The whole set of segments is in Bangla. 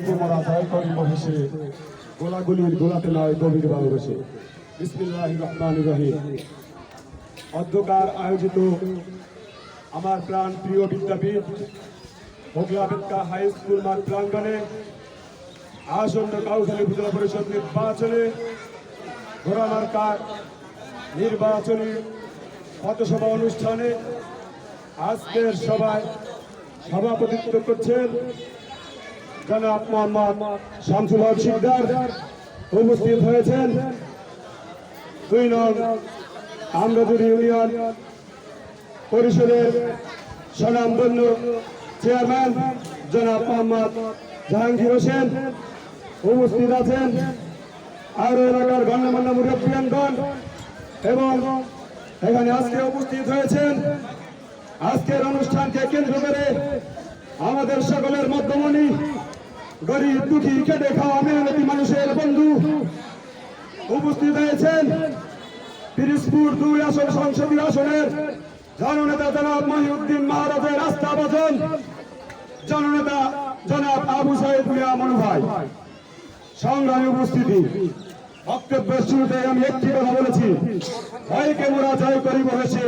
ভয়কে মরা জয় করি মহিষে, গোলাগুলির গোলাতে নয় গভীর ভালোবেসে। বিসমিল্লাহির রহমানির রহিম। অধ্যকার আয়োজিত আমার প্রাণ প্রিয় বিদ্যাপীঠ হোগলা বেতকা হাই স্কুল মাঠ প্রাঙ্গণে আসন্ন কাউখালী উপজেলা পরিষদ নির্বাচনে ঘোড়া মার্কার নির্বাচনী পথসভা অনুষ্ঠানে আজকের সভায় সভাপতিত্ব করছেন জনাব মোহাম্মদ শামসুল হক শিকদার। উপস্থিত হয়েছেন ২ নং আমরাদুর ইউনিয়ন পরিষদের স্বনামধন্য চেয়ারম্যান জনাব মোহাম্মদ জাহাঙ্গীর হোসেন। উপস্থিত আছেন আরো এলাকার গণ্যমান্য মুরব্বিয়ানগণ এবং এখানে আজকে উপস্থিত হয়েছেন আজকের অনুষ্ঠানকে কেন্দ্র করে আমাদের সকলের মধ্যমণি, গরিব দুঃখী খেটে খাওয়া মেহনতি মানুষের বন্ধু। উপস্থিত হয়েছেন পিরিজপুর ২ আসন সংসদীয় আসনের জননেতা জনাব মহিউদ্দিন মহারাজের আস্থাভাজন, জননেতা জনাব আবু সাইদ মিয়া মনু ভাই। সংগ্রামী উপস্থিতি, বক্তব্যের শুরুতে আমি একটি কথা বলেছি, ভয়কে মোরা জয় করি মহেশে,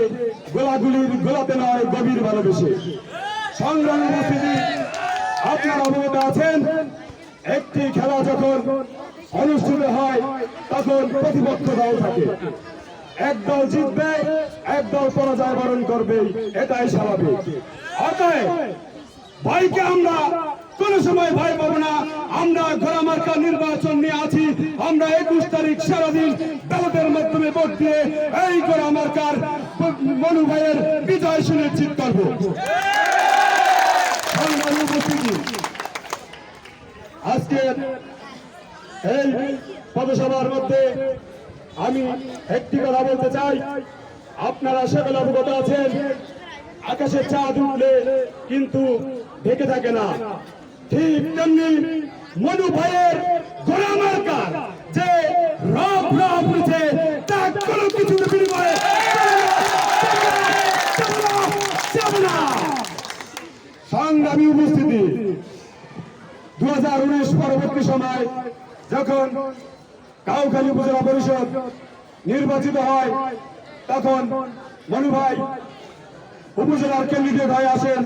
গোলাগুলির গোলাতে নয় গভীর ভালোবেসে। সংগ্রামী উপস্থিতি, আপনারা অবগত আছেন একটি খেলা যখন অনুষ্ঠিত হয় তখন প্রতিপক্ষ দল থাকে, এক দল জিতবে এক দল পরাজয় বরণ করবে, এটাই স্বাভাবিক। অতএব ভাইকে আমরা কোন সময় ভয় পাবো না। আমরা ঘোড়া মার্কা নির্বাচন নিয়ে আছি। আমরা ২১ তারিখ সারাদিন ব্যালটের মাধ্যমে ভোট দিয়ে এই ঘোড়া মার্কার মনু ভাইয়ের বিজয় সুনিশ্চিত করব। আজকে এই পথসভার মধ্যে আমি একটি কথা বলতে চাই। আপনারা সকলে অবগত আছেন আকাশে চাঁদ উঠলে কিন্তু ঢেকে থাকে না, ঠিক তেমনি মনু ভাইয়ের ঘোড়া মার্কার যে রব রব উঠেছে তা কোনো কিছু বিনিময়ে সংগ্রামী উপস্থিতি। ২০১৯ পরবর্তী সময় যখন কাউখালী উপজেলা পরিষদ নির্বাচিত হয় তখন মনু ভাই উপজেলার ক্যান্ডিডেট হয়ে আসেন।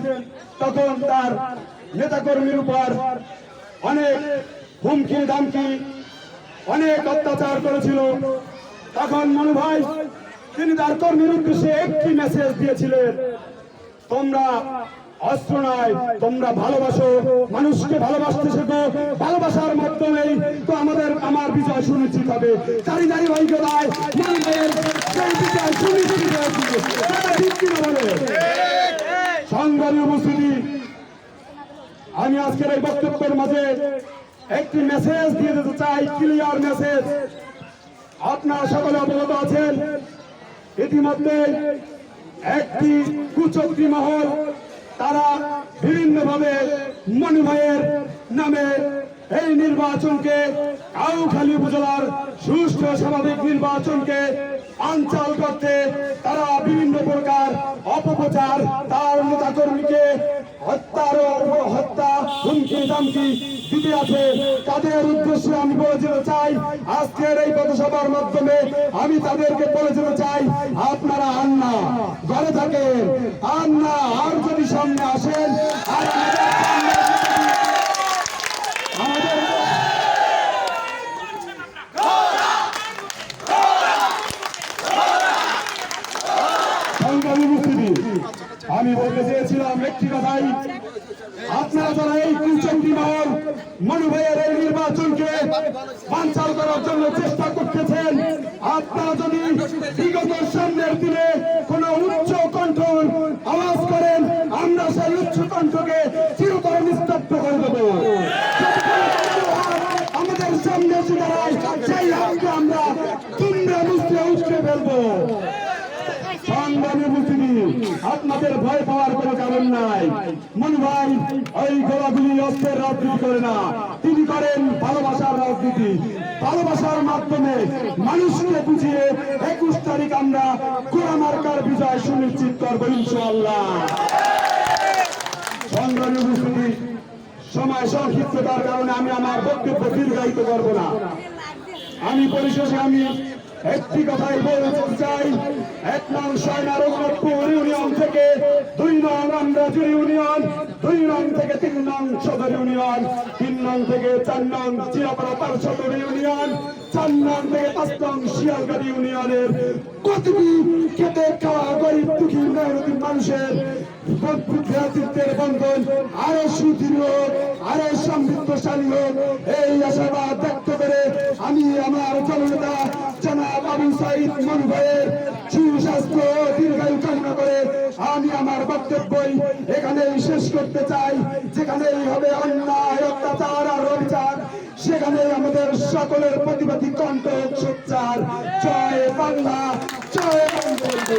তখন তার নেতাকর্মীর উপর অনেক হুমকি দামকি, অনেক অত্যাচার করেছিল। তখন মনু ভাই তিনি তার কর্মীর উদ্দেশ্যে একটি মেসেজ দিয়েছিলেন, তোমরা অস্ত্র নয়, তোমরা ভালোবাসো, মানুষকে ভালোবাসতে শেখো, ভালোবাসার মাধ্যমেই তো আমার বিজয় সুনিশ্চিত হবে। চারি চারি ভাইকে ভাই মনু ভাইয়ের সেই বিজয় সুনিশ্চিত হয়েছিল। সংগ্রামী উপস্থিতি, আমি আজকের এই বক্তব্যের মাঝে একটি মেসেজ দিয়ে দিতে চাই, ক্লিয়ার মেসেজ। আপনারা সকলে অবগত আছেন ইতিমধ্যে একটি কুচক্রী মহল তারা বিভিন্নভাবে মনু ভাইয়ের নামে এই নির্বাচনকে, কাউখালী উপজেলার সুষ্ঠু স্বাভাবিক নির্বাচনকে বানচাল করতে তারা বিভিন্ন প্রকার অপপ্রচার, তার নেতাকর্মীকে হত্যা হুমকি দামকি দিতে আছে। তাদের উদ্দেশ্যে আমি বলে যেতে চাই, আজকের এই পথসভার মাধ্যমে আমি তাদেরকে বলে যেতে চাই, আপনারা আন না, ঘরে থাকেন, আন না, আর যদি সামনে আসেন আর আমি বলতে চেয়েছিলাম একটি কথাই, আপনারা যারা এই কুচক্রী মহল মনু ভাইয়ের এই নির্বাচনকে বানচাল করার জন্য চেষ্টা করতেছেন, আপনারা যদি বিগত সামনের দিনে কোন উচ্চ কণ্ঠ আওয়াজ করেন, আমরা সেই উচ্চ কণ্ঠকে চিরতরে নিস্তব্ধ করে দেব। আমাদের সামনে এসে দাঁড়ায় সেই হাতকে আমরা তুমড়ে মুচড়ে উঠে ফেলবো। সংগ্রামী উপস্থিতি, আপনাদের ভয় পাওয়ার কোনো কারণ নাই। মনু ভাই ওই গোলাগুলি অস্ত্রের রাজনীতি করে না, তিনি করেন ভালোবাসার রাজনীতি। ভালোবাসার মাধ্যমে মানুষকে বুঝিয়ে ২১ তারিখ আমরা ঘোড়া মার্কার বিজয় সুনিশ্চিত করবো ইনশাআল্লাহ। সংগ্রামী উপস্থিতি, সময় সংক্ষিপ্ততার কারণে আমি আমার বক্তব্য দীর্ঘায়িত করব না। আমি পরিশেষে একটি কথাই বলতে চাই, 1 নং সয়না রঘুনাথপুর ইউনিয়ন থেকে 2 নং আমরাজুর ইউনিয়ন, 2 নং থেকে 3 নং সদর ইউনিয়ন, 3 নং থেকে 4 নং চিরাপাড়া পারসদর ইউনিয়ন, 4 নং থেকে 5 নং শিয়ালগাড়ি ইউনিয়নের প্রতিটি খেতে খাওয়া গরিব দুঃখী মেহনতি মানুষের ভ্রাতৃত্বের বন্ধন আরো সুদৃঢ় হোক, আরো সমৃদ্ধশালী হোক, এই আশাবাদ ব্যক্ত করে আমি আমার জননেতা জনাব আবু সাইদ মনু ভাইয়ের সুস্বাস্থ্য দীর্ঘায়ু কামনা করে আমি আমার বক্তব্যই এখানেই শেষ করতে চাই। যেখানেই হবে অন্যায়, অত্যাচার আর অবিচার, সেখানেই আমাদের সকলের প্রতিবাদী কণ্ঠ সোচ্চার। জয় বাংলা, জয় বঙ্গবন্ধু।